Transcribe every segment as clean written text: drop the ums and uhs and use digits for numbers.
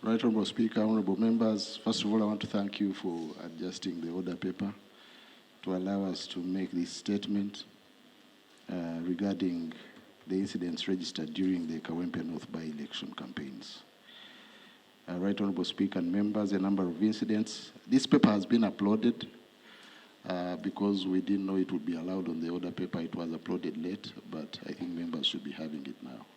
Right Honourable Speaker, honourable members, first of all, I want to thank you for adjusting the order paper to allow us to make this statement regarding the incidents registered during the Kawempe North by-election campaigns. Right Honourable Speaker and members, a number of incidents. This paper has been uploaded because we didn't know it would be allowed on the order paper. It was uploaded late, but I think members should be having it now.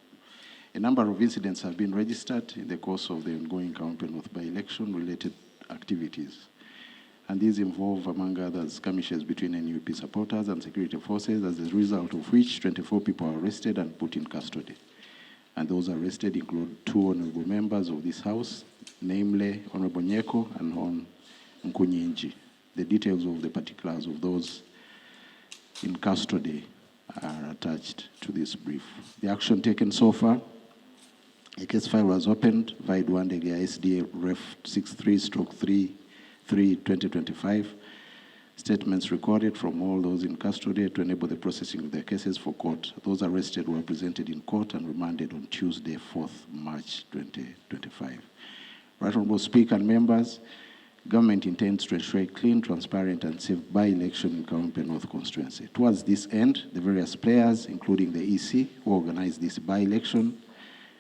A number of incidents have been registered in the course of the ongoing Kawempe North by-election related activities. And these involve, among others, skirmishes between NUP supporters and security forces, as a result of which 24 people are arrested and put in custody. And those arrested include 2 honorable members of this House, namely Honorable Nyeko and Hon Nkunyinji. The details of the particulars of those in custody are attached to this brief. The action taken so far: a case file was opened via Dwandege SDA Ref 63/33/2025. Statements recorded from all those in custody to enable the processing of their cases for court. Those arrested were presented in court and remanded on Tuesday, 4th March 2025. Right Honourable Speaker and members, government intends to ensure a clean, transparent, and safe by-election in Kawempe North constituency. Towards this end, the various players, including the EC, who organized this by-election,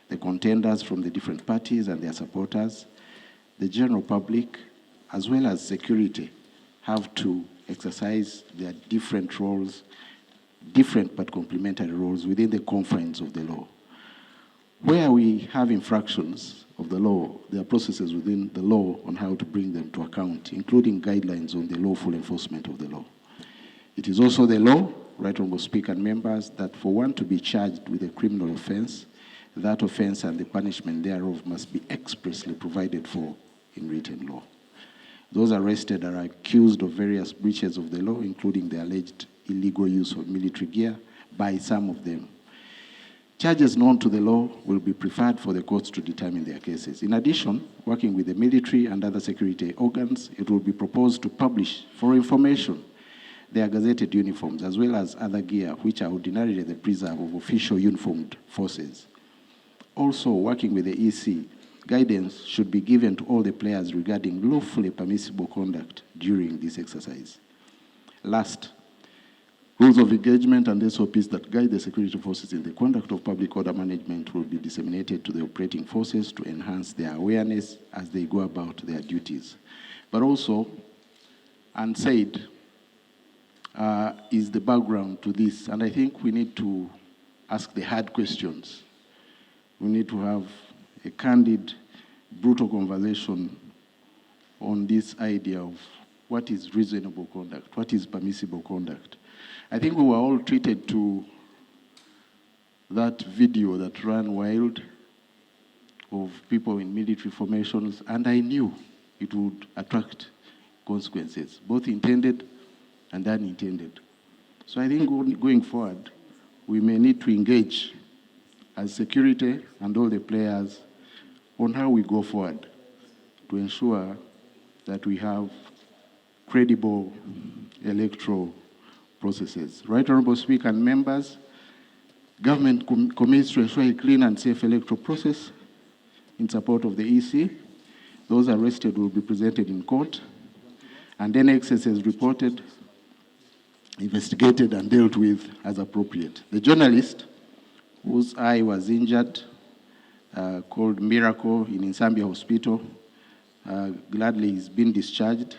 the contenders from the different parties and their supporters, the general public, as well as security, have to exercise their different roles, different but complementary roles within the confines of the law. Where we have infractions of the law, there are processes within the law on how to bring them to account, including guidelines on the lawful enforcement of the law. It is also the law, Right Honourable Speaker and members, that for one to be charged with a criminal offence, that offence and the punishment thereof must be expressly provided for in written law. Those arrested are accused of various breaches of the law, including the alleged illegal use of military gear by some of them. Charges known to the law will be preferred for the courts to determine their cases. In addition, working with the military and other security organs, it will be proposed to publish for information their gazetted uniforms, as well as other gear which are ordinarily the preserve of official uniformed forces. Also, working with the EC, guidance should be given to all the players regarding lawfully permissible conduct during this exercise. Last, rules of engagement and SOPs that guide the security forces in the conduct of public order management will be disseminated to the operating forces to enhance their awareness as they go about their duties. But also, unsaid is the background to this, and I think we need to ask the hard questions. We need to have a candid, brutal conversation on this idea of what is reasonable conduct, what is permissible conduct. I think we were all treated to that video that ran wild of people in military formations, and I knew it would attract consequences, both intended and unintended. So I think going forward, we may need to engage as security and all the players on how we go forward to ensure that we have credible electoral processes. Right Honourable Speaker and members, government commits to ensure a clean and safe electoral process in support of the EC. Those arrested will be presented in court, and any excesses reported, investigated and dealt with as appropriate. The journalist whose eye was injured, called Miracle in Nsambia Hospital, gladly he's been discharged,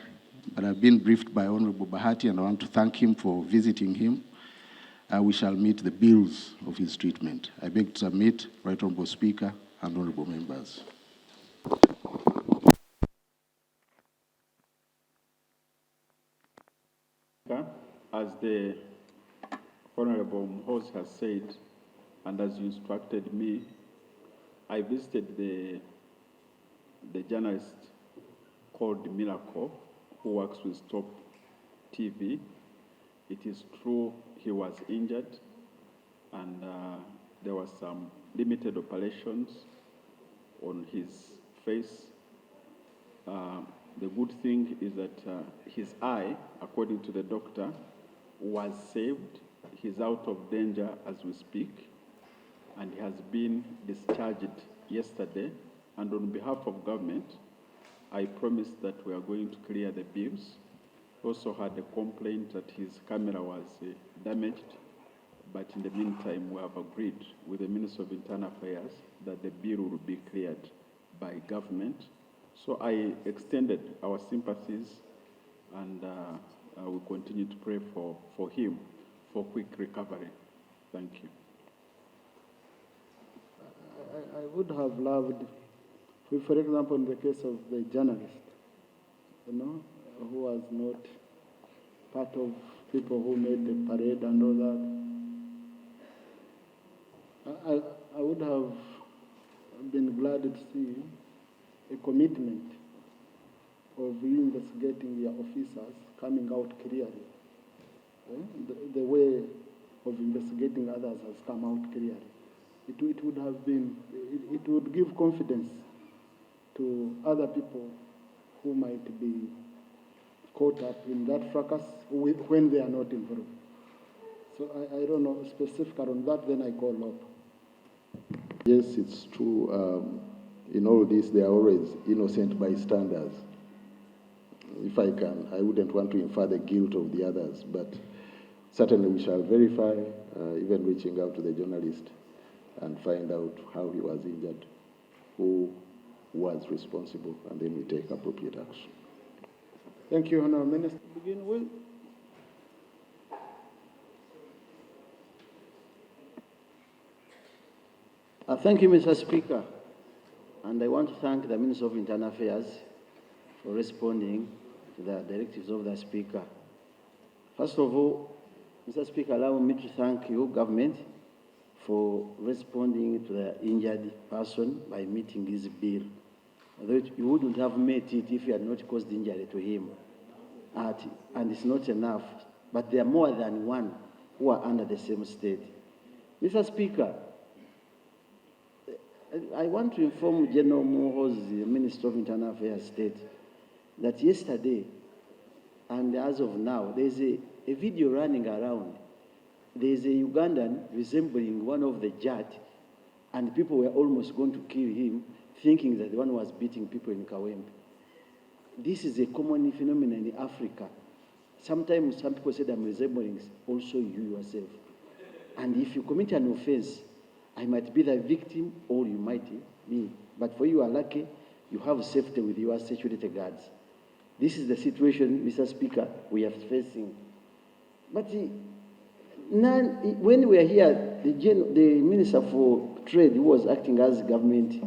but I've been briefed by Honorable Bahati and I want to thank him for visiting him. We shall meet the bills of his treatment. I beg to submit, Right Honourable Speaker and Honourable members. As the Honourable Muhoozi has said, and as you instructed me, I visited the journalist called Miracle, who works with Stop TV. It is true he was injured, and there was some limited operations on his face. The good thing is that his eye, according to the doctor, was saved. He's out of danger as we speak, and he has been discharged yesterday, And on behalf of government, I promised that we are going to clear the bills. Also had a complaint that his camera was damaged, but in the meantime, we have agreed with the Minister of Internal Affairs that the bill will be cleared by government. So I extended our sympathies, and I will continue to pray for him for quick recovery. Thank you. I would have loved, if, for example, in the case of the journalist, who was not part of people who made the parade and all that, I would have been glad to see a commitment of you investigating your officers coming out clearly. The way of investigating others has come out clearly. It would have been, it would give confidence to other people who might be caught up in that fracas when they are not involved. So I don't know specific on that, then I call up. Yes, it's true. In all this, there are always innocent bystanders. If I can, I wouldn't want to infer the guilt of the others, but certainly we shall verify, even reaching out to the journalist and find out how he was injured, who was responsible, and then we take appropriate action. Thank you, Honourable Minister. Begin with. Thank you, Mr. Speaker. And I want to thank the Minister of Internal Affairs for responding to the directives of the Speaker. First of all, Mr. Speaker, allow me to thank your government for responding to the injured person by meeting his bill. Although you wouldn't have met it if you had not caused injury to him. And it's not enough, but there are more than one who are under the same state. Mr. Speaker, I want to inform Gen.Muhoozi, Minister of Internal Affairs State, that yesterday, and as of now, there's a video running around. There's a Ugandan resembling one of the Jat, and people were almost going to kill him, thinking that the one was beating people in Kawempe. This is a common phenomenon in Africa. Sometimes some people say that I'm resembling also you yourself. And if you commit an offense, I might be the victim or you might be. But for you are lucky, you have safety with your security guards. This is the situation, Mr. Speaker, we are facing. But when we are here, the Minister for Trade, who was acting as government,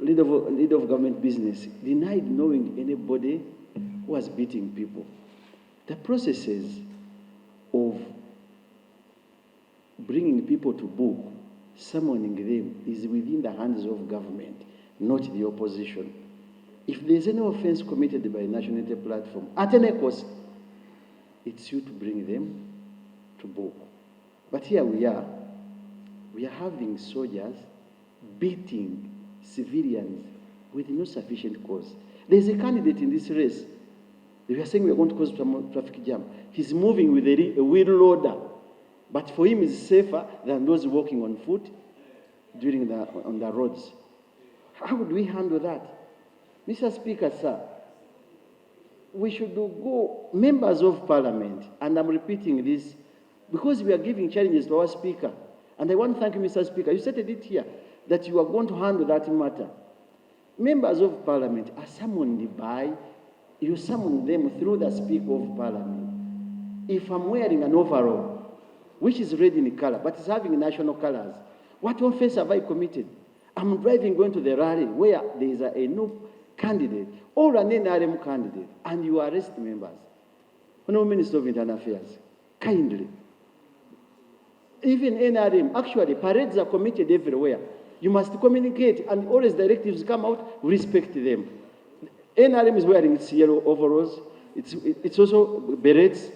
leader of government business, denied knowing anybody who was beating people. The processes of bringing people to book, summoning them, is within the hands of government, not the opposition. If there's any offense committed by a national unity platform, at any cost, it's you to bring them to book. But here we are having soldiers beating civilians with no sufficient cause. There's a candidate in this race. They were saying we are going to cause traffic jam. He's moving with a wheel loader. But for him, it's safer than those walking on foot on the roads. How would we handle that? Mr. Speaker, sir, we should go, members of parliament, and I'm repeating this, because we are giving challenges to our speaker. And I want to thank you, Mr. Speaker. You stated it here, that you are going to handle that matter. Members of parliament are summoned by, you summon them through the Speaker of Parliament. If I'm wearing an overall, which is red in color, but it's having national colors, what offense have I committed? I'm driving going to the rally where there is a NUP candidate or an NRM candidate, and you arrest members. Honourable Minister of Internal Affairs, kindly. Even NRM, actually, parades are committed everywhere. You must communicate, and all as directives come out, respect them. NRM is wearing its yellow overalls. It's also berets.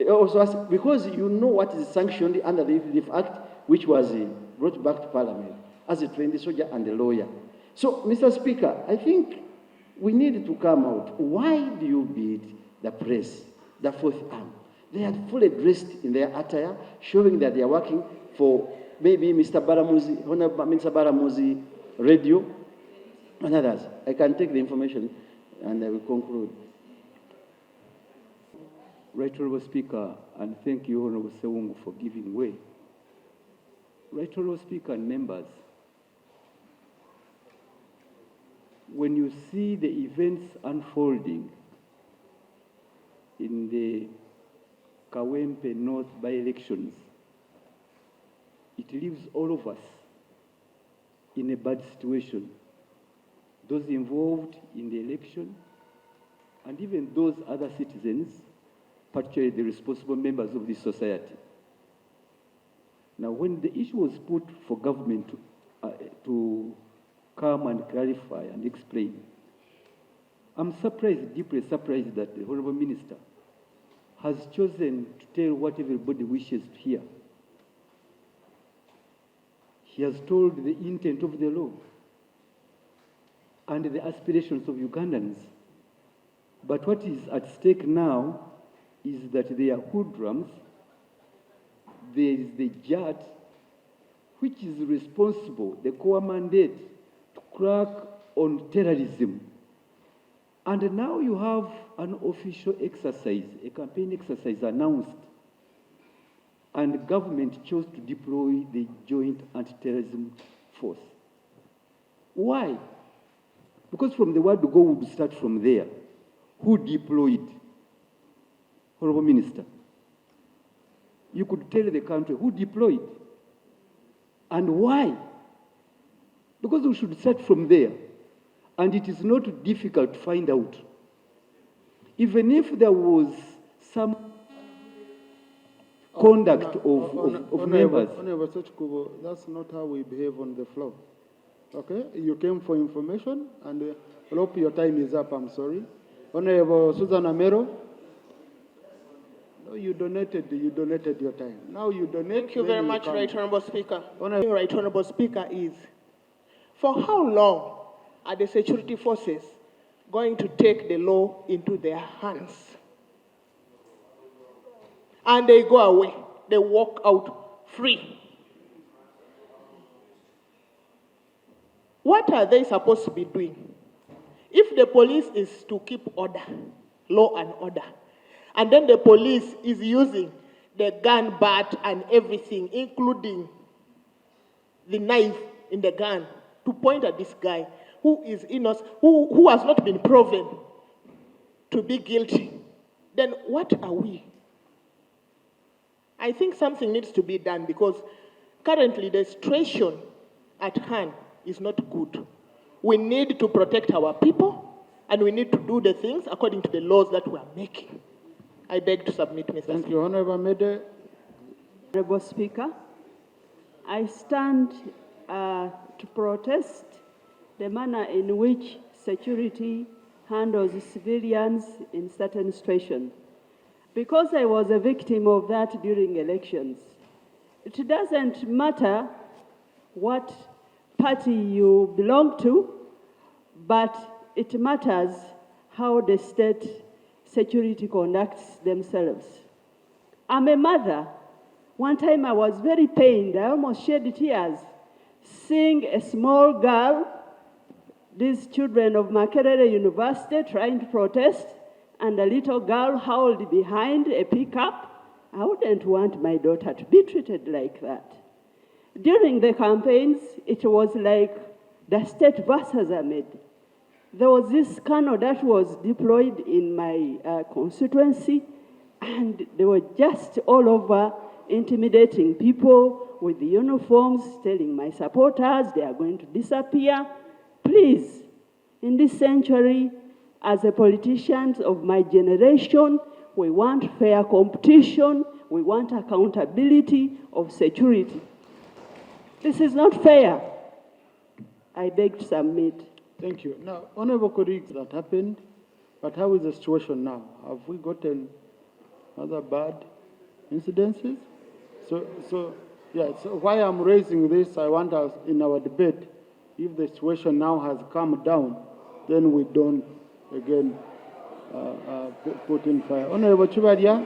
Also, because you know what is sanctioned under the Relief Act, which was brought back to Parliament as a trained soldier and a lawyer. So, Mr. Speaker, I think we need to come out. Why do you beat the press, the fourth arm? They are fully dressed in their attire, showing that they are working for maybe Mr. Baramuzi, Honorable Mr. Baramuzi, radio, and others. I can take the information and I will conclude. Right Honourable Speaker, and thank you, Honourable Sewungu, for giving way. Right Honourable Speaker and members, when you see the events unfolding in the Kawempe North by-elections, it leaves all of us in a bad situation. Those involved in the election, and even those other citizens, particularly the responsible members of this society. Now, when the issue was put for government to come and clarify and explain, I'm surprised, deeply surprised, that the Honourable Minister has chosen to tell what everybody wishes to hear. He has told the intent of the law and the aspirations of Ugandans. But what is at stake now is that they are hoodlums. There is the JAT, which is responsible, the core mandate, to crack on terrorism. And now you have an official exercise, a campaign exercise announced, and the government chose to deploy the Joint Anti-Terrorism Force. Why? Because from the word go, we would start from there. Who deployed? Honourable Minister, you could tell the country who deployed and why. Because we should start from there. And it is not difficult to find out. Even if there was some conduct of members. Honourable Sechkubo, that's not how we behave on the floor. Okay? You came for information, and I hope your time is up, I'm sorry. Honourable Susan Amero. No, you donated your time. Now you donate. Thank you very much, Right Honourable Speaker. Right Honourable Speaker is, for how long are the security forces going to take the law into their hands? And they go away. They walk out free. What are they supposed to be doing? If the police is to keep order, law and order, and then the police is using the gun bat and everything, including the knife in the gun, to point at this guy who is innocent, who has not been proven to be guilty, then what are we? I think something needs to be done, because currently the situation at hand is not good. We need to protect our people, and we need to do the things according to the laws that we are making. I beg to submit, Mr. Thank you, Honourable Mede. Honourable Speaker, I stand to protest the manner in which security handles civilians in certain situations. Because I was a victim of that during elections, it doesn't matter what party you belong to, but it matters how the state security conducts themselves. I'm a mother. One time I was very pained. I almost shed tears seeing a small girl, these children of Makerere University, trying to protest, and a little girl howled behind a pickup. I wouldn't want my daughter to be treated like that. During the campaigns, it was like the state versus Ahmed. There was this colonel that was deployed in my constituency, and they were just all over intimidating people with the uniforms, telling my supporters they are going to disappear. Please, in this century, as a politicians of my generation, we want fair competition, we want accountability of security. This is not fair. I beg to submit. Thank you. Now, honourable colleagues, that happened, but how is the situation now? Have we gotten other bad incidences? So why I'm raising this, I want us in our debate, if the situation now has calmed down, then we don't again put in fire. Honourable Chibadia?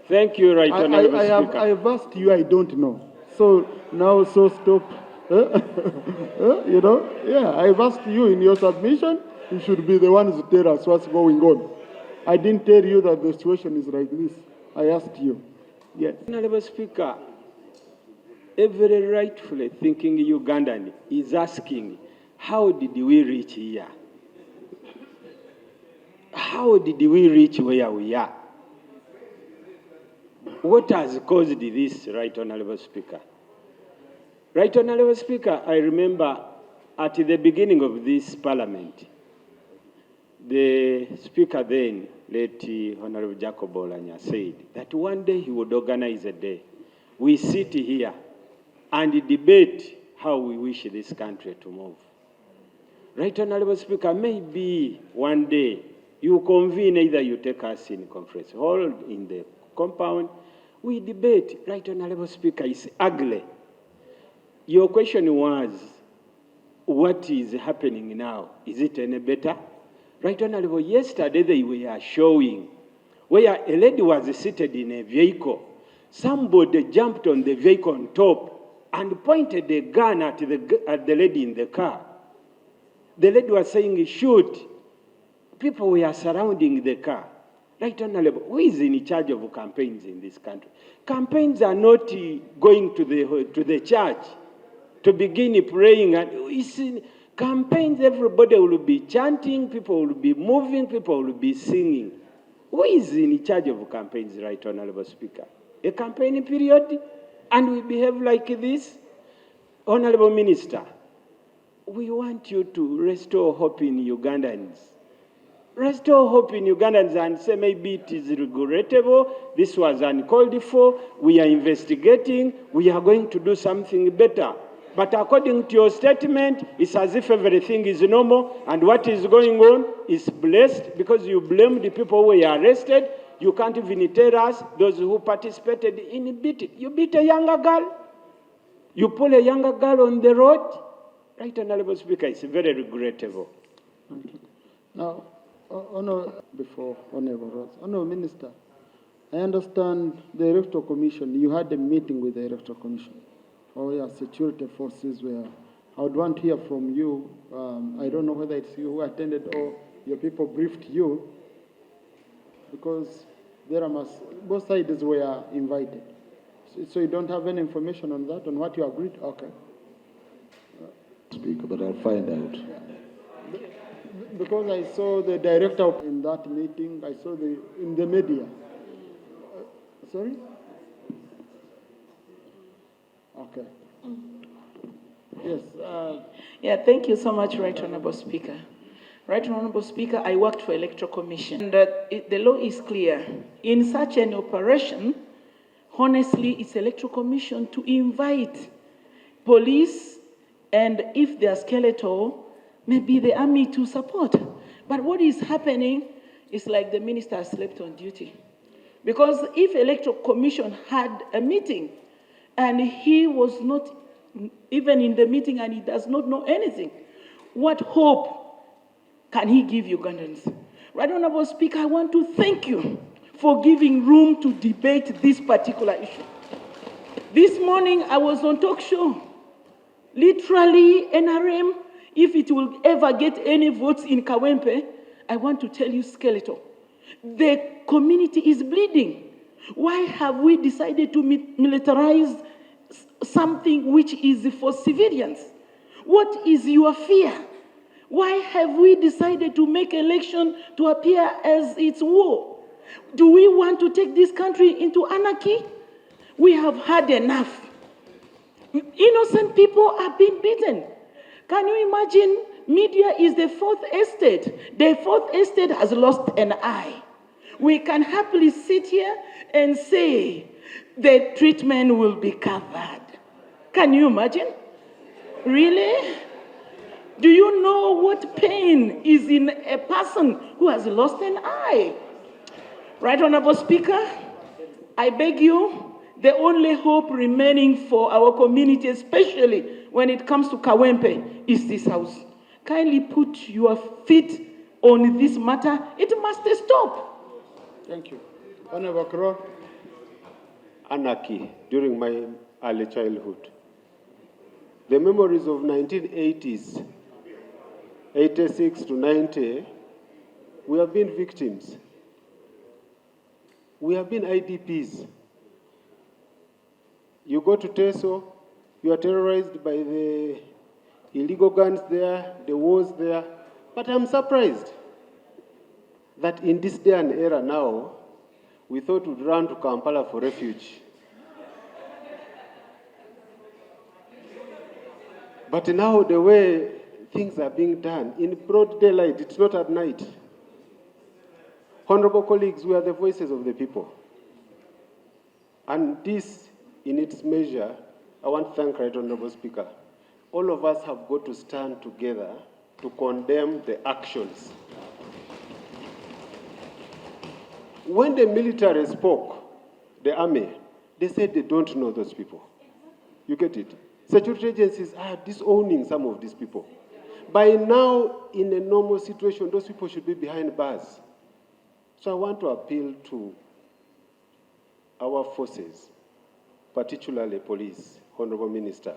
Thank you, Right Honourable Speaker. I have asked you, I don't know. So now, stop You know, yeah, I've asked you in your submission, you should be the ones to tell us what's going on. I didn't tell you that the situation is like this. I asked you. Yes. Honorable Speaker, every rightfully thinking Ugandan is asking, how did we reach here? How did we reach where we are? What has caused this, Right Honorable Speaker? Right Honorable Speaker, I remember at the beginning of this parliament, the Speaker then, late Honorable Jacob Olanya, said that one day he would organize a day. We sit here and debate how we wish this country to move. Right Honorable Speaker, maybe one day you convene, either you take us in conference hall, in the compound, we debate. Right Honorable Speaker, it's ugly. Your question was, what is happening now? Is it any better? Right Honorable, yesterday they were showing where a lady was seated in a vehicle. Somebody jumped on the vehicle on top and pointed a gun at the lady in the car. The lady was saying, shoot. People were surrounding the car. Right Honorable, who is in charge of campaigns in this country? Campaigns are not going to the church to begin praying. And campaigns, everybody will be chanting, people will be moving, people will be singing. Who is in charge of campaigns, Right Honorable Speaker? A campaign period? And we behave like this? Honorable Minister, we want you to restore hope in Ugandans. Restore hope in Ugandans and say maybe it is regrettable, this was uncalled for, we are investigating, we are going to do something better. But according to your statement, it's as if everything is normal and what is going on is blessed because you blame the people who were arrested. You can't even tell us those who participated in beating. You beat a younger girl. You pull a younger girl on the road. Right, Honorable Speaker, it's very regrettable. Now, before Honorable Ross, Honorable Minister, I understand the Electoral Commission, you had a meeting with the Electoral Commission. Or your security forces were. I would want to hear from you. I don't know whether it's you who attended or your people briefed you, because both sides were invited. So you don't have any information on that, on what you agreed? Okay. Speaker, but I'll find out. Because I saw the director in that meeting, I saw in the media. Sorry? Okay. Yes. Yeah, thank you so much, Right Honorable Speaker. Right Honorable Speaker, I worked for Electoral Commission. And the law is clear. In such an operation, honestly, it's Electoral Commission to invite police and if they are skeletal, maybe the army to support. But what is happening is like the minister slept on duty. Because if Electoral Commission had a meeting and he was not even in the meeting and he does not know anything, what hope can he give Ugandans? Right Honorable Speaker, I want to thank you for giving room to debate this particular issue. This morning I was on talk show. Literally, NRM, if it will ever get any votes in Kawempe, I want to tell you, skeletal, the community is bleeding. Why have we decided to militarize something which is for civilians? What is your fear? Why have we decided to make election to appear as it's war? Do we want to take this country into anarchy? We have had enough. Innocent people are being beaten. Can you imagine? Media is the fourth estate. The fourth estate has lost an eye. We can happily sit here and say the treatment will be covered. Can you imagine? Really? Do you know what pain is in a person who has lost an eye? Right, Honorable Speaker, I beg you, the only hope remaining for our community, especially when it comes to Kawempe, is this House. Kindly put your feet on this matter. It must stop. Thank you. Honorable Kro. Anarchy during my early childhood. the memories of 1980s, 86 to 90, we have been victims. We have been IDPs. You go to Teso, you are terrorized by the illegal guns there, the wars there. But I'm surprised that in this day and era now, we thought we'd run to Kampala for refuge. But now the way things are being done, in broad daylight, it's not at night. Honorable colleagues, we are the voices of the people. And this, in its measure, I want to thank Right Honorable Speaker. All of us have got to stand together to condemn the actions. When the military spoke, the army, they said they don't know those people. You get it? Security agencies are disowning some of these people. By now, in a normal situation, those people should be behind bars. So I want to appeal to our forces, particularly police, Honorable Minister.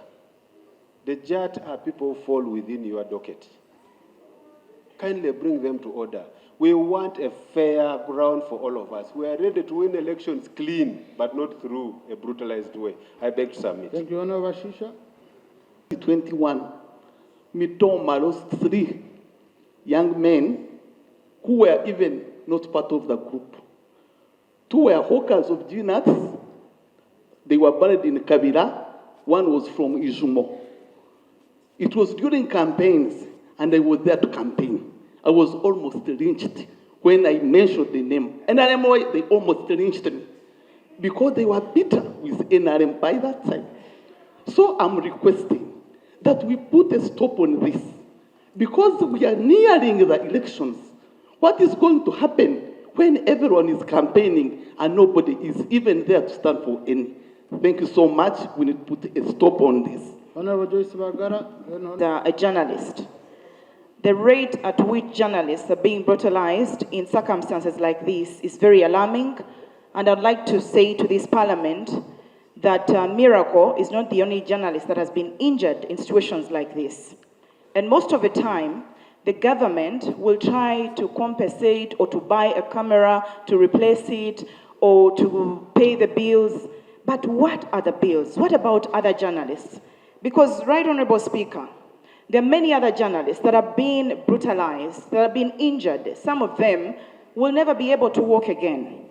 The JAT are people who fall within your docket. Kindly bring them to order. We want a fair ground for all of us. We are ready to win elections clean, but not through a brutalized way. I beg to submit. Thank you, Honorable Shisha. 21, Mitoma lost 3 young men who were even not part of the group. 2 were hawkers of nuts. They were buried in Kabila. 1 was from Ijumo. It was during campaigns, and I was there to campaign. I was almost lynched when I mentioned the name. NRM, they almost lynched me because they were bitter with NRM by that time. So I'm requesting that we put a stop on this because we are nearing the elections. What is going to happen when everyone is campaigning and nobody is even there to stand for any? Thank you so much. We need to put a stop on this. Honorable Joyce Bagara. A journalist. The rate at which journalists are being brutalized in circumstances like this is very alarming, and I'd like to say to this parliament that Miracle is not the only journalist that has been injured in situations like this. And most of the time, the government will try to compensate or to buy a camera to replace it or to pay the bills. But what are the bills? What about other journalists? Because, Right Honorable Speaker, there are many other journalists that are being brutalized, that have been injured. Some of them will never be able to work again.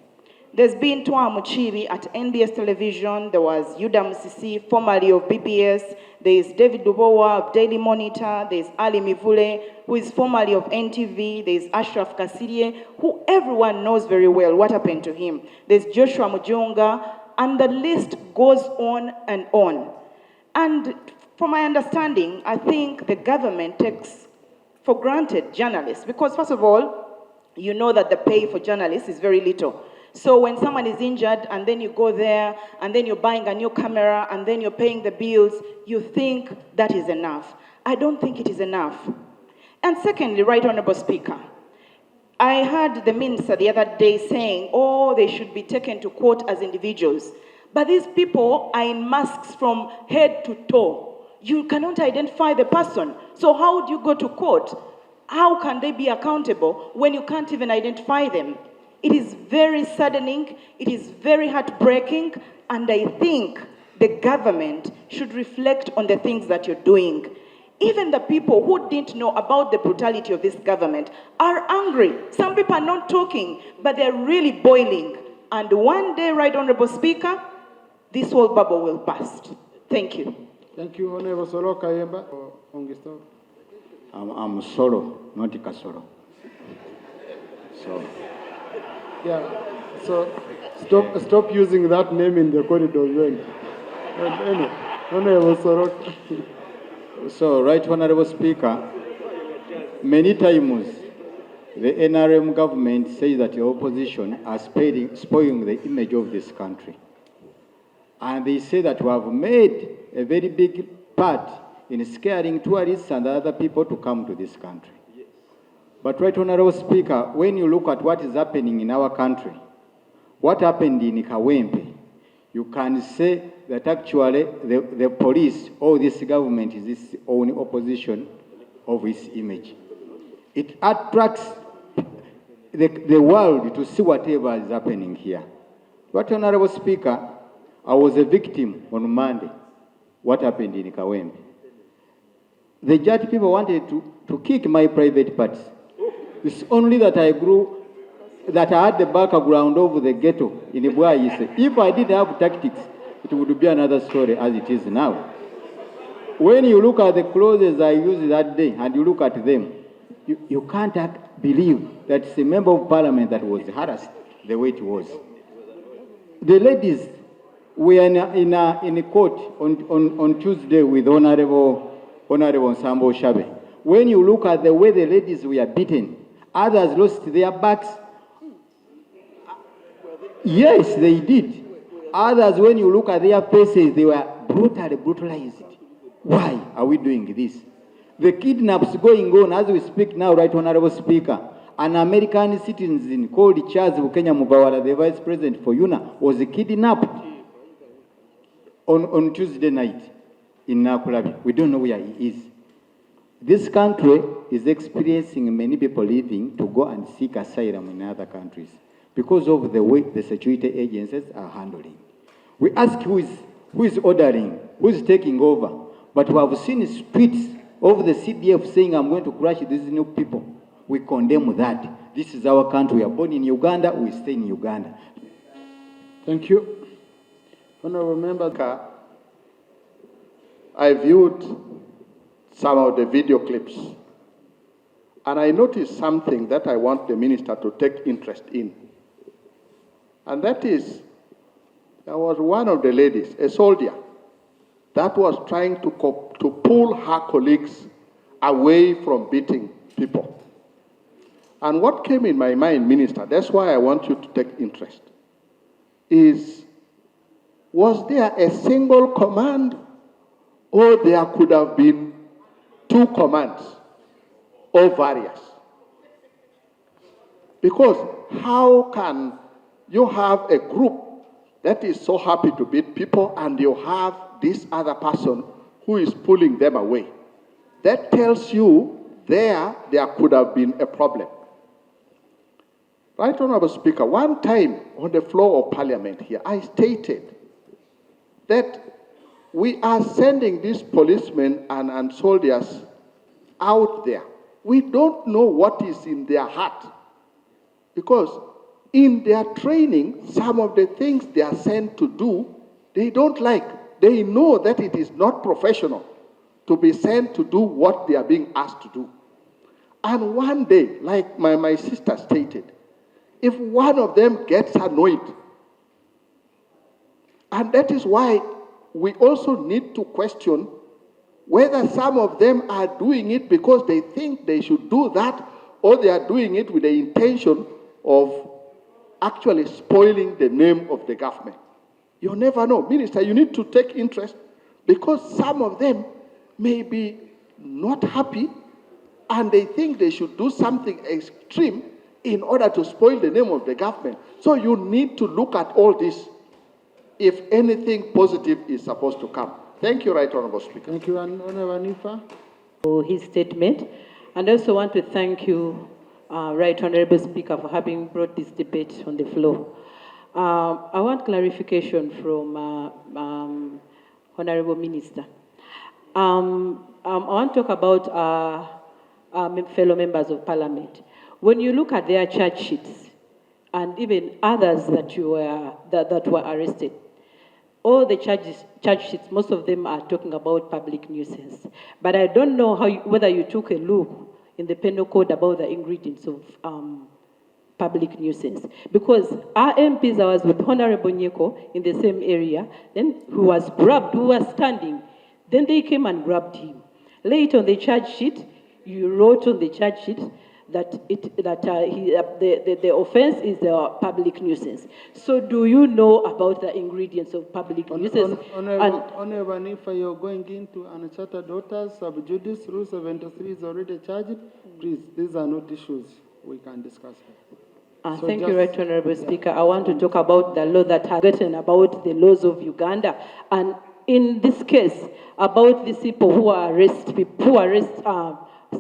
There's been Twa Muchiri at NBS Television. There was Yuda Musisi, formerly of BBS. There is David Dubowa of Daily Monitor. There is Ali Mivule, who is formerly of NTV. There is Ashraf Kasirye, who everyone knows very well what happened to him. There's Joshua Mujonga, and the list goes on and on. And from my understanding, I think the government takes for granted journalists because, first of all, you know that the pay for journalists is very little. So when someone is injured and then you go there and then you're buying a new camera and then you're paying the bills, you think that is enough. I don't think it is enough. And secondly, Right Honorable Speaker, I heard the minister the other day saying, oh, they should be taken to court as individuals. But these people are in masks from head to toe. You cannot identify the person. So how do you go to court? How can they be accountable when you can't even identify them? It is very saddening, it is very heartbreaking, and I think the government should reflect on the things that you're doing. Even the people who didn't know about the brutality of this government are angry. Some people are not talking, but they're really boiling. And one day, Right Honorable Speaker, this whole bubble will burst. Thank you. Thank you, Honorable Solo Kayemba. I'm Solo, not Kasoro. So. Yeah, so stop using that name in the corridor then. Anyway, Honorable Solo. So, Right Honorable Speaker, many times the NRM government says that the opposition are spoiling the image of this country. And they say that we have made a very big part in scaring tourists and other people to come to this country. Yes. But Right Honorable Speaker, when you look at what is happening in our country, what happened in Kawempe, you can say that actually the police or this government is its own opposition of its image. It attracts the world to see whatever is happening here. Right, Honorable Speaker, I was a victim on Monday. What happened in Kawembe? The Jat people wanted to kick my private parts. It's only that that I had the background of the ghetto in Ibuaise. If I didn't have tactics, it would be another story as it is now. When you look at the clothes I used that day and you look at them, you can't believe that it's a member of parliament that was harassed the way it was. The ladies were in a court on Tuesday with Honorable Sambo Shabe. When you look at the way the ladies were beaten, others lost their backs. Yes, they did. Others, when you look at their faces, they were brutally brutalized. Why are we doing this? The kidnaps going on as we speak now, right, Honorable Speaker. An American citizen called Charles Bukenya Mubawala, the Vice President for UNA, was kidnapped on Tuesday night in Nakulabi. We don't know where he is. This country is experiencing many people leaving to go and seek asylum in other countries because of the way the security agencies are handling. We ask who is ordering, who is taking over. But we have seen tweets of the CDF saying, I'm going to crush these new people. We condemn that. This is our country. We are born in Uganda, we stay in Uganda. Thank you. Honorable Member. I viewed some of the video clips, and I noticed something that I want the minister to take interest in. And that is, there was one of the ladies, a soldier, that was trying to pull her colleagues away from beating people. And what came in my mind, Minister, that's why I want you to take interest, is, was there a single command, or there could have been two commands or various? Because how can you have a group that is so happy to beat people and you have this other person who is pulling them away? That tells you there could have been a problem. Right, Honorable Speaker, one time on the floor of Parliament here, I stated that we are sending these policemen and soldiers out there. We don't know what is in their heart, because in their training, some of the things they are sent to do, they don't like. They know that it is not professional to be sent to do what they are being asked to do. And one day, like my sister stated, if one of them gets annoyed, and that is why we also need to question whether some of them are doing it because they think they should do that, or they are doing it with the intention of actually spoiling the name of the government. You never know. Minister, you need to take interest, because some of them may be not happy and they think they should do something extreme in order to spoil the name of the government. So you need to look at all this if anything positive is supposed to come. Thank you, Right Honorable Speaker. Thank you, Honorable Nifa. For his statement. And I also want to thank you, Right Honorable Speaker, for having brought this debate on the floor. I want clarification from Honorable Minister. I want to talk about fellow members of Parliament. When you look at their charge sheets, and even others that were arrested, all the charge sheets, most of them are talking about public nuisance. But I don't know whether you took a look in the penal code about the ingredients of public nuisance. Because our MPs, I was with Honorable Nyeko in the same area, then who was grabbed, who was standing. Then they came and grabbed him. Later on the charge sheet, you wrote on the charge sheet that the offense is the public nuisance. So do you know about the ingredients of public nuisance? Honorable Nifa, you're going into unchartered waters, sub judice, Rule 73 is already charged. Please, these are not issues we can discuss. Thank you, Right Honorable Speaker. I want to talk about the law that has written about the laws of Uganda, and in this case, about these people who arrest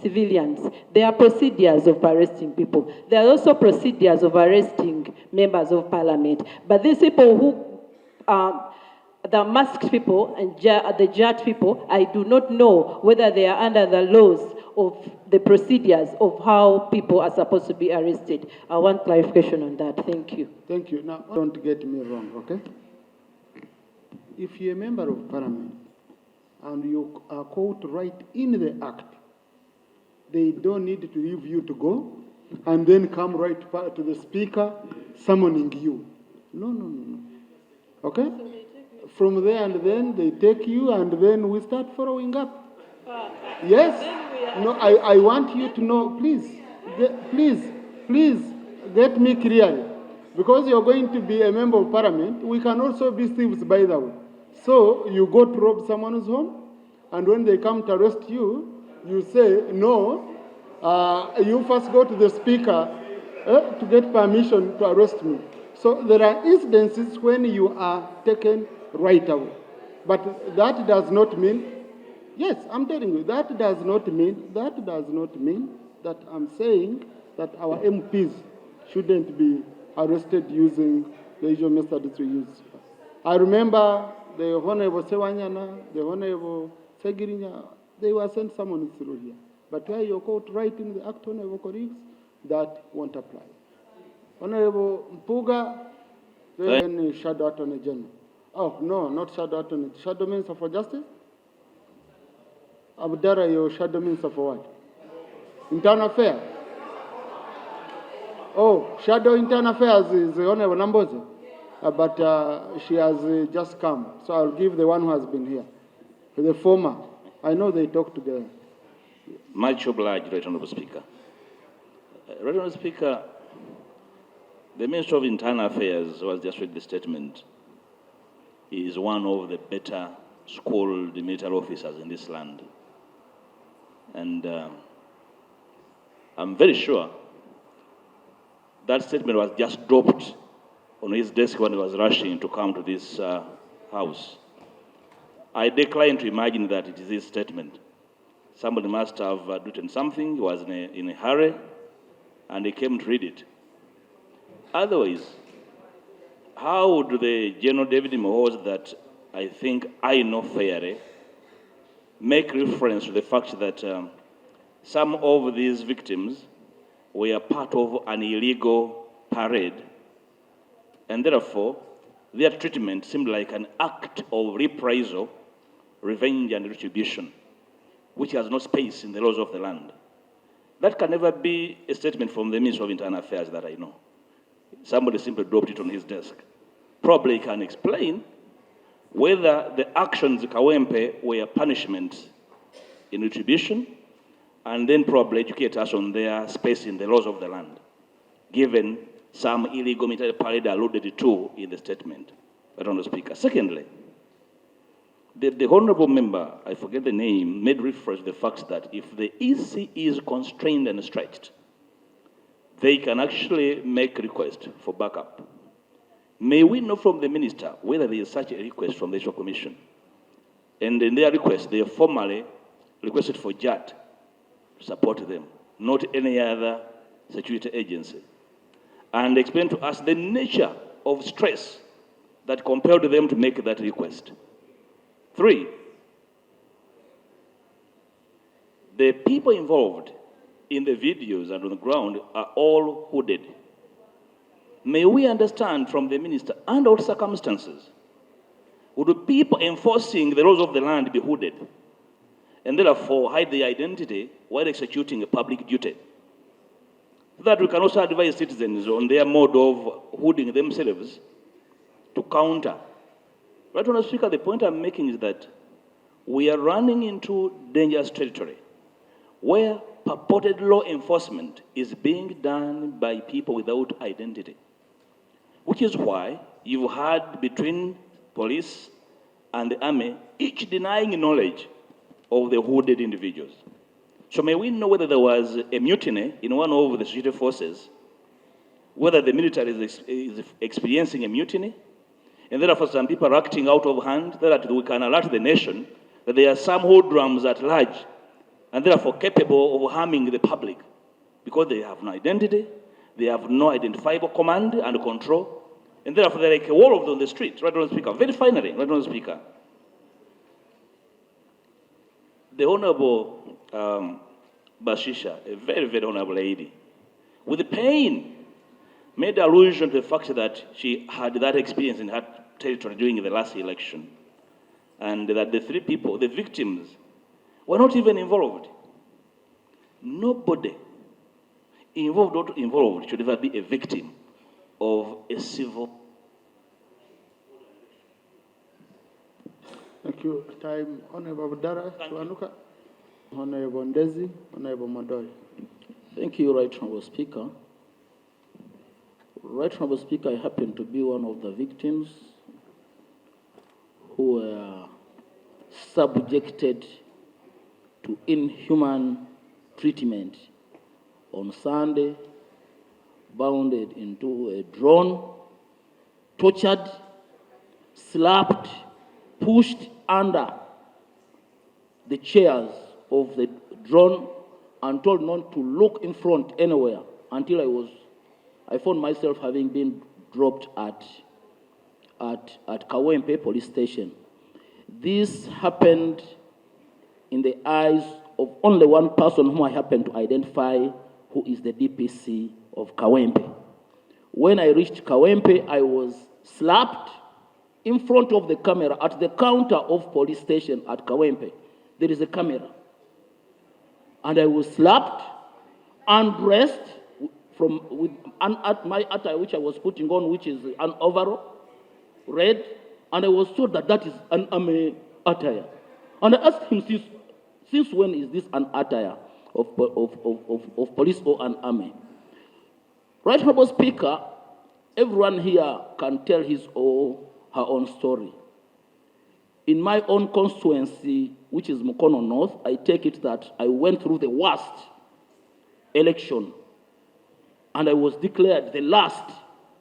civilians. There are procedures of arresting people. There are also procedures of arresting members of parliament. But these people who the masked people and the judge people, I do not know whether they are under the laws of the procedures of how people are supposed to be arrested. I want clarification on that. Thank you. Thank you. Now, don't get me wrong, okay? If you're a member of parliament and you are caught right in the act, they don't need to leave you to go and then come right to the speaker summoning you. No. Okay? From there and then they take you and then we start following up. Yes? No, I want you to know, please get me clearly. Because you're going to be a member of parliament, we can also be thieves, by the way. So you go to rob someone's home, and when they come to arrest you, you say, no, you first go to the speaker to get permission to arrest me. So there are incidences when you are taken right away. But that does not mean, yes, I'm telling you, that does not mean that I'm saying that our MPs shouldn't be arrested using the usual methods we use. I remember the Honorable Sewanyana, the Honorable Segirinya, they were sent someone through here. But where you're caught right in the act, Honorable colleagues, that won't apply. Honorable Mpuga, then Shadow Attorney General. Oh, no, not Shadow Attorney. Shadow Minister for Justice? Abdara, your Shadow Minister for what? Internal Affairs? Oh, Shadow Internal Affairs is the Honorable Nambozi. But she has just come. So I'll give the one who has been here. The former. I know they talk together. Much obliged, Right Honourable Speaker. Right Honourable Speaker, the Minister of Internal Affairs, who has just read the statement, is one of the better schooled military officers in this land. And I'm very sure that statement was just dropped on his desk when he was rushing to come to this house. I decline to imagine that it is his statement. Somebody must have written something, he was in a hurry, and he came to read it. Otherwise, how would the General David Muhoozi, that I think I know fairly, make reference to the fact that some of these victims were part of an illegal parade, and therefore their treatment seemed like an act of reprisal, revenge, and retribution, which has no space in the laws of the land? That can never be a statement from the Minister of Internal Affairs that I know. Somebody simply dropped it on his desk. Probably he can explain whether the actions of Kawempe were punishment in retribution, and then probably educate us on their space in the laws of the land, given some illegal military parade alluded to in the statement. I don't know, Speaker. Secondly, the honorable member, I forget the name, made reference to the fact that if the EC is constrained and stretched, they can actually make request for backup. May we know from the minister whether there is such a request from the Electoral Commission? And in their request, they formally requested for JAT to support them, not any other security agency. And explain to us the nature of stress that compelled them to make that request. 3, the people involved in the videos and on the ground are all hooded. May we understand from the minister, under what circumstances would people enforcing the laws of the land be hooded and therefore hide their identity while executing a public duty? So that we can also advise citizens on their mode of hooding themselves to counter. Right, Honourable Speaker, the point I'm making is that we are running into dangerous territory where purported law enforcement is being done by people without identity, which is why you've had between police and the army, each denying knowledge of the hooded individuals. So may we know whether there was a mutiny in one of the security forces whether the military is experiencing a mutiny, and therefore some people are acting out of hand, that we can alert the nation that there are some hoodlums at large, and therefore capable of harming the public, because they have no identity, they have no identifiable command and control, and therefore they're like a wall of them on the street, right, Honourable Speaker. Very finally, right, Honourable Speaker, the Honourable Bashisha, a very, very honourable lady, with pain, made allusion to the fact that she had that experience in her territory during the last election, and that the three people, the victims, were not even involved. Nobody involved or not involved should ever be a victim of a civil. Thank you. Time, Honorable Abdara, Chwanuka, Honorable Ndezi, Honorable Madoi. Thank you, Right Honorable Speaker. Right Honorable Speaker, I happen to be one of the victims who were subjected to inhuman treatment on Sunday, bounded into a drone, tortured, slapped, pushed under the chairs of the drone, and told not to look in front anywhere until I found myself having been dropped at Kawempe police station. This happened in the eyes of only one person whom I happen to identify, who is the DPC of Kawempe. When I reached Kawempe, I was slapped in front of the camera at the counter of police station at Kawempe. There is a camera. And I was slapped, undressed, with my attire, which I was putting on, which is an overall, red, and I was told that is an army attire. And I asked him, since when is this an attire of police or an army? Right Honorable Speaker, everyone here can tell his or her own story. In my own constituency, which is Mukono North, I take it that I went through the worst election, and I was declared the last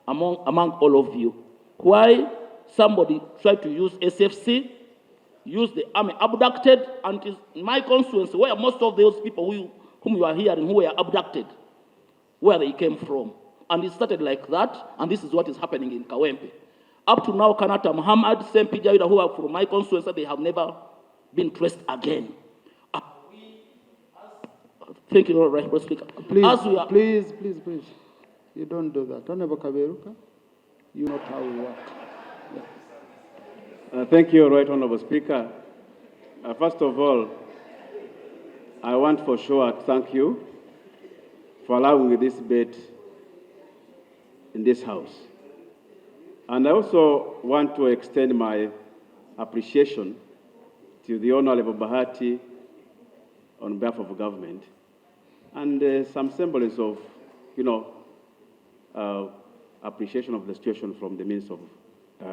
among all of you. Why? Somebody tried to use SFC, use the army, abducted, and it is in my constituency where most of those people whom you are hearing who were abducted, where they came from. And it started like that, and this is what is happening in Kawempe. Up to now, Kanata Muhammad, same Pijawida who are from my constituency, they have never been traced again. Thank you, Right Honorable Speaker. Please. You don't do that. Honorable Kaberuka, you know how we work. Thank you, Right Honorable Speaker. First of all, I want for sure to thank you for allowing this debate in this House. And I also want to extend my appreciation to the Honorable Bahati on behalf of the government, and some semblance of, appreciation of the situation from the Minister of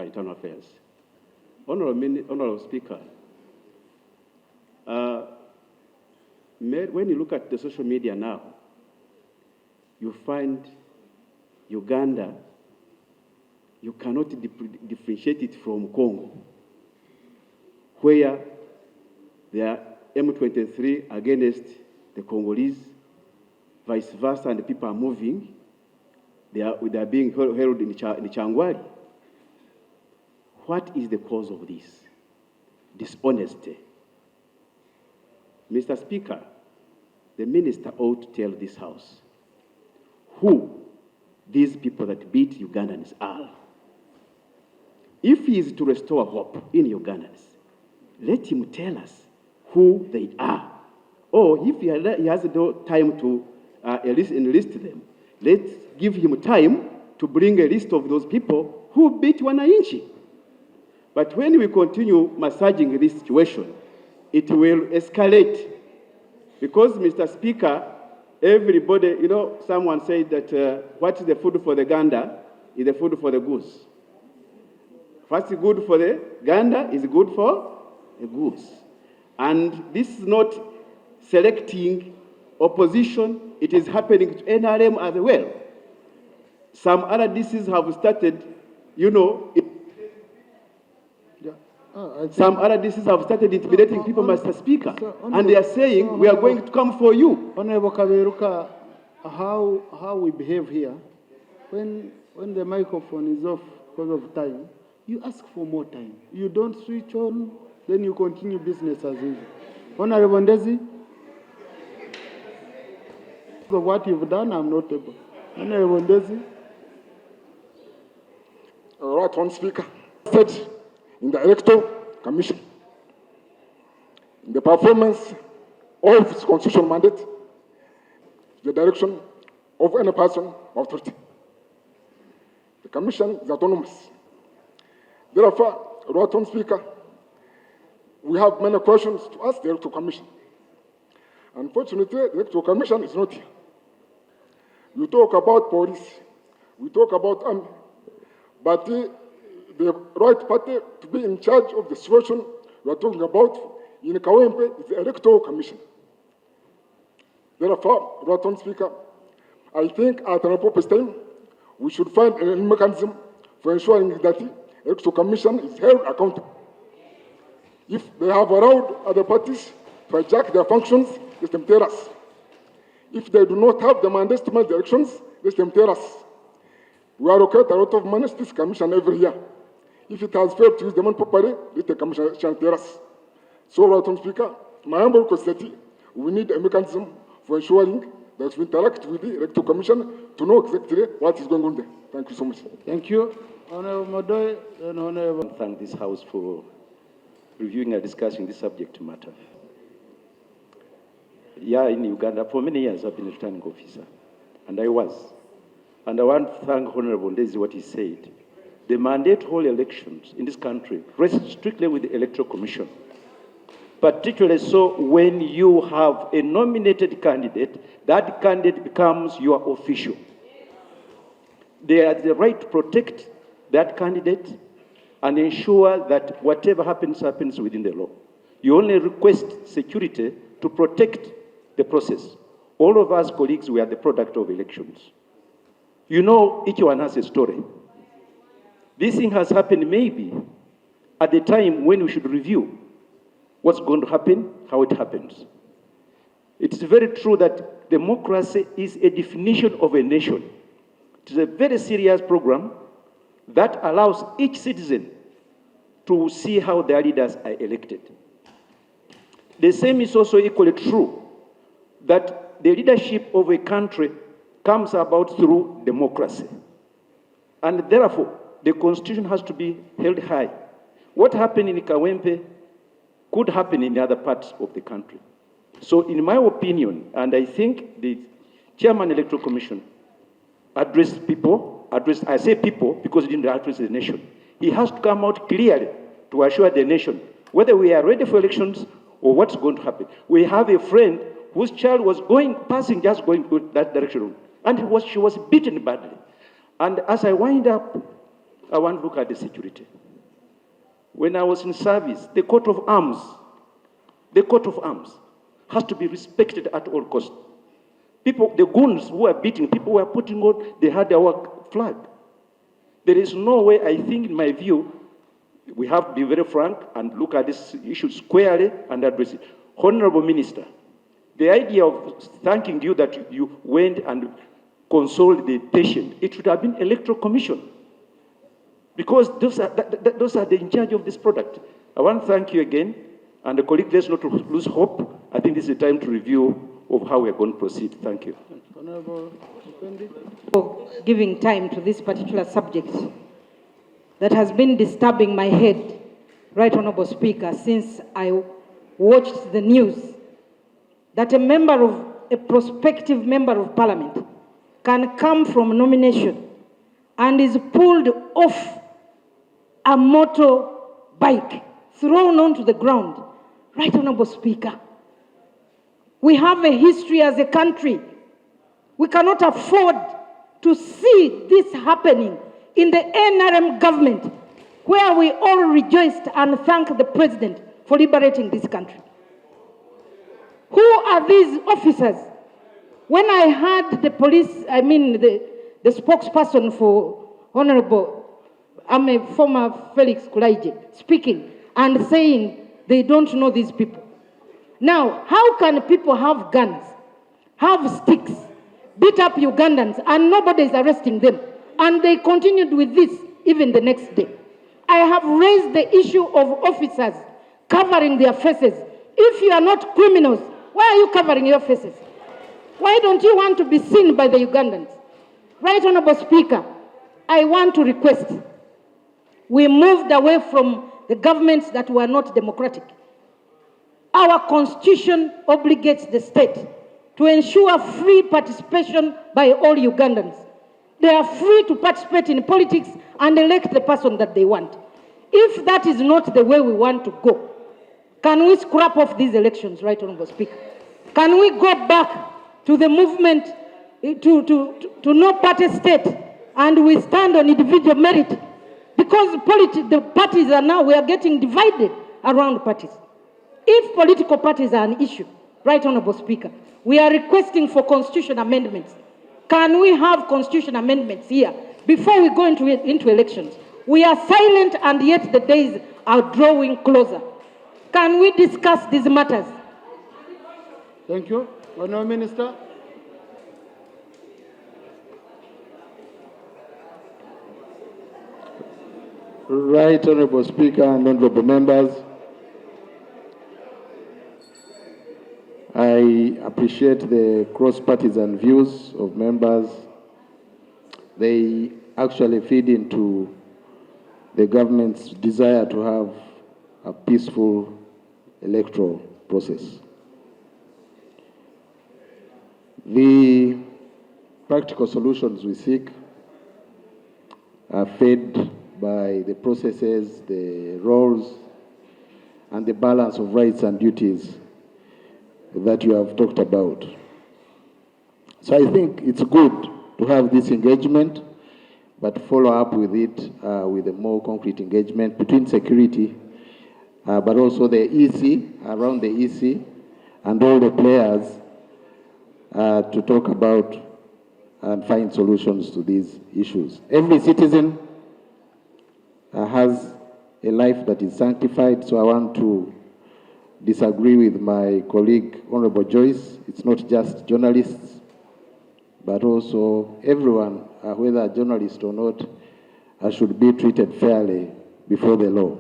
Internal Affairs. Honorable Speaker, when you look at the social media now, you find Uganda, you cannot differentiate it from Congo, where there are M23 against the Congolese, vice versa, and the people are moving. They are being held in Changwari. What is the cause of this? Dishonesty. Mr. Speaker, the minister ought to tell this House who these people that beat Ugandans are. If he is to restore hope in Ugandans, let him tell us who they are. Or if he has no time to enlist them, let's give him time to bring a list of those people who beat Wananchi. But when we continue massaging this situation, it will escalate. Because, Mr. Speaker, everybody, someone said that what is the food for the gander is the food for the goose. What's good for the gander is good for the goose. And this is not selecting opposition, it is happening to NRM as well. Some other DCs have started, you know, some other DCs have started intimidating people, Mr. Speaker, and they are saying, we are going to come for you. Honorable Kaberuka, how we behave here, when the microphone is off because of time, you ask for more time. You don't switch on, then you continue business as usual. Honorable Ndezi, so what you've done, I'm not able. Honorable Ndezi. Right, Honourable Speaker. Said in the Electoral Commission, in the performance of its constitutional mandate, the direction of any person of authority. The Commission is autonomous. Therefore, Right Honourable Speaker, we have many questions to ask the Electoral Commission. Unfortunately, the Electoral Commission is not here. You talk about police, we talk about army, but the right party to be in charge of the situation we are talking about in Kawempe is the Electoral Commission. Therefore, Right Honourable Speaker, I think at an appropriate time, we should find a mechanism for ensuring that the Electoral Commission is held accountable. If they have allowed other parties to hijack their functions, let them tell us. If they do not have the mandate to make the elections, let them tell us. We allocate a lot of money to this commission every year. If it has failed to use the money properly, let the commission tell us. So, Right Honourable Speaker, my humble request is that we need a mechanism for ensuring that we interact with the Electoral Commission to know exactly what is going on there. Thank you so much. Thank you. Honorable Modoy and Honorable. Thank this House for reviewing and discussing this subject matter. Yeah, in Uganda, for many years I've been a returning officer, and I was. And I want to thank Honorable Ndezi what he said. The mandate whole elections in this country rests strictly with the Electoral Commission. Particularly so when you have a nominated candidate, that candidate becomes your official. They have the right to protect that candidate and ensure that whatever happens, happens within the law. You only request security to protect the process. All of us colleagues, we are the product of elections. You know, each one has a story. This thing has happened maybe at the time when we should review what's going to happen, how it happens. It's very true that democracy is a definition of a nation. It is a very serious program that allows each citizen to see how their leaders are elected. The same is also equally true that the leadership of a country comes about through democracy. And therefore, the constitution has to be held high. What happened in Kawempe could happen in other parts of the country. So in my opinion, and I think the Chairman Electoral Commission addressed people, I say people because he didn't address the nation. He has to come out clearly to assure the nation whether we are ready for elections or what's going to happen. We have a friend whose child was passing that direction, and she was beaten badly. And as I wind up, I want to look at the security. When I was in service, the coat of arms has to be respected at all costs. People, the goons who were beating, people were putting on, they had our flag. There is no way, I think, in my view, we have to be very frank and look at this issue squarely and address it. Honorable Minister, the idea of thanking you that you went and consoled the patient, it should have been Electoral Commission. Because those are in charge of this product. I want to thank you again, and the colleague, let's not lose hope. I think this is the time to review of how we are going to proceed. Thank you. For giving time to this particular subject that has been disturbing my head, Right Honorable Speaker, since I watched the news that a prospective member of parliament can come from nomination and is pulled off a motorbike, thrown onto the ground. Right Honorable Speaker, we have a history as a country. We cannot afford to see this happening in the NRM government, where we all rejoiced and thanked the president for liberating this country. Who are these officers? When I heard the police, the spokesperson for Honorable, I'm a former Felix Kulaije, speaking and saying they don't know these people. Now, how can people have guns, have sticks, beat up Ugandans, and nobody is arresting them? And they continued with this even the next day. I have raised the issue of officers covering their faces. If you are not criminals, why are you covering your faces? Why don't you want to be seen by the Ugandans? Right Honorable Speaker, I want to request, we moved away from the governments that were not democratic. Our constitution obligates the state to ensure free participation by all Ugandans. They are free to participate in politics and elect the person that they want. If that is not the way we want to go, can we scrap off these elections, right, Honorable Speaker? Can we go back to the movement, to no party state, and we stand on individual merit? Because the parties are now, we are getting divided around parties. If political parties are an issue, right, Honorable Speaker, we are requesting for constitution amendments. Can we have constitution amendments here before we go into elections? We are silent and yet the days are drawing closer. Can we discuss these matters? Thank you. Honourable Minister. Right Honourable Speaker and honourable members, I appreciate the cross-partisan views of members. They actually feed into the government's desire to have a peaceful electoral process. The practical solutions we seek are fed by the processes, the roles, and the balance of rights and duties that you have talked about. So I think it's good to have this engagement, but follow up with it with a more concrete engagement between security, but also the EC, around the EC, and all the players to talk about and find solutions to these issues. Every citizen has a life that is sanctified, so I want to disagree with my colleague, Honorable Joyce. It's not just journalists, but also everyone, whether a journalist or not, should be treated fairly before the law.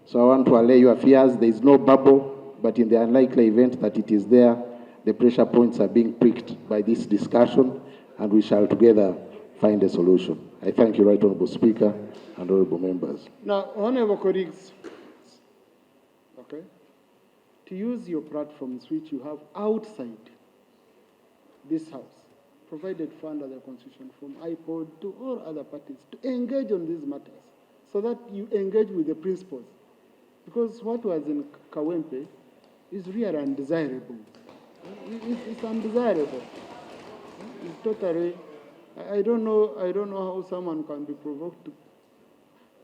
So I want to allay your fears. There is no bubble, but in the unlikely event that it is there, the pressure points are being pricked by this discussion, and we shall together find a solution. I thank you, Right Honourable Speaker and honourable members. Now, honourable colleagues, okay, to use your platforms which you have outside this House, provided for under the Constitution, from IPOD to all other parties, to engage on these matters, so that you engage with the principles. Because what was in Kawempe is really undesirable. It's undesirable. It's totally, I don't know how someone can be provoked to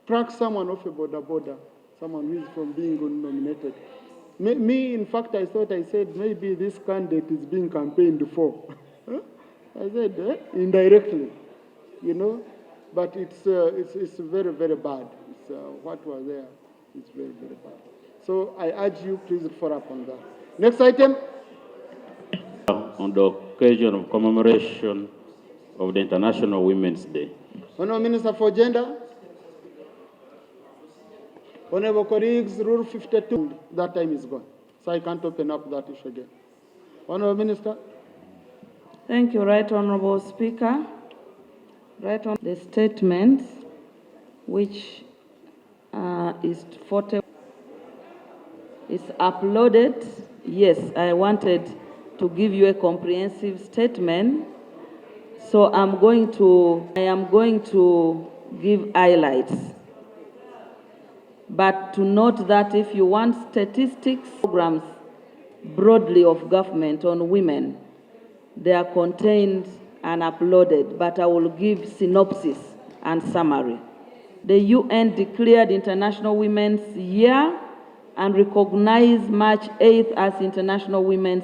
track someone off a border, someone who is from being nominated. Me, in fact, I said, maybe this candidate is being campaigned for. I said, indirectly, you know, but it's very, very bad. It's, what was there, it's very, very bad. So I urge you, please follow up on that. Next item. On the occasion of commemoration of the International Women's Day. Honourable Minister for Gender. Honourable colleagues, Rule 52, that time is gone. So I can't open up that issue again. Honourable Minister. Thank you, Right Honourable Speaker. Right on the statement, which is uploaded. Yes, I wanted to give you a comprehensive statement. So I am going to give highlights. But to note that if you want statistics, programs broadly of government on women, they are contained and uploaded, but I will give synopsis and summary. The UN declared International Women's Year and recognized March 8th as International Women's